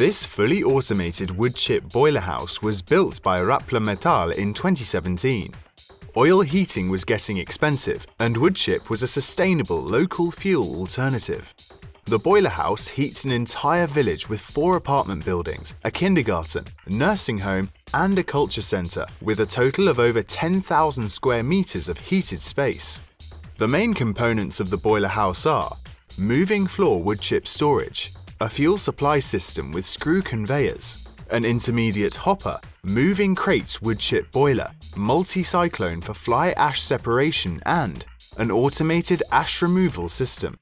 This fully automated Woodchip boiler house was built by Rapla Metall in 2017. Oil heating was getting expensive, and Woodchip was a sustainable local fuel alternative. The boiler house heats an entire village with 4 apartment buildings, a kindergarten, a nursing home, and a culture centre, with a total of over 10,000 square meters of heated space. The main components of the boiler house are moving floor woodchip storage, a fuel supply system with screw conveyors, an intermediate hopper, moving crates woodchip boiler, multicyclone for fly ash separation, and an automated ash removal system.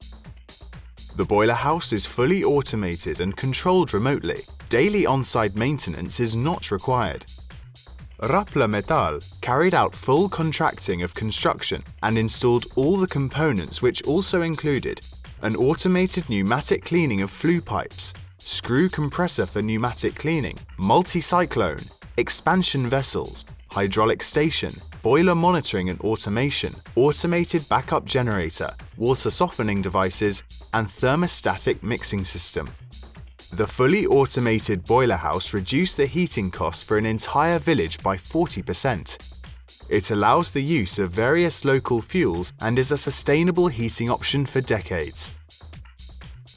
The boiler house is fully automated and controlled remotely. Daily on-site maintenance is not required. Rapla Metall carried out full contracting of construction and installed all the components, which also included an automated pneumatic cleaning of flue pipes, screw compressor for pneumatic cleaning, multicyclone, expansion vessels, hydraulic station, boiler monitoring and automation, automated backup generator, water softening devices, and thermostatic mixing system. The fully automated boiler house reduced the heating costs for an entire village by 40%. It allows the use of various local fuels and is a sustainable heating option for decades.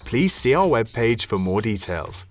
Please see our webpage for more details.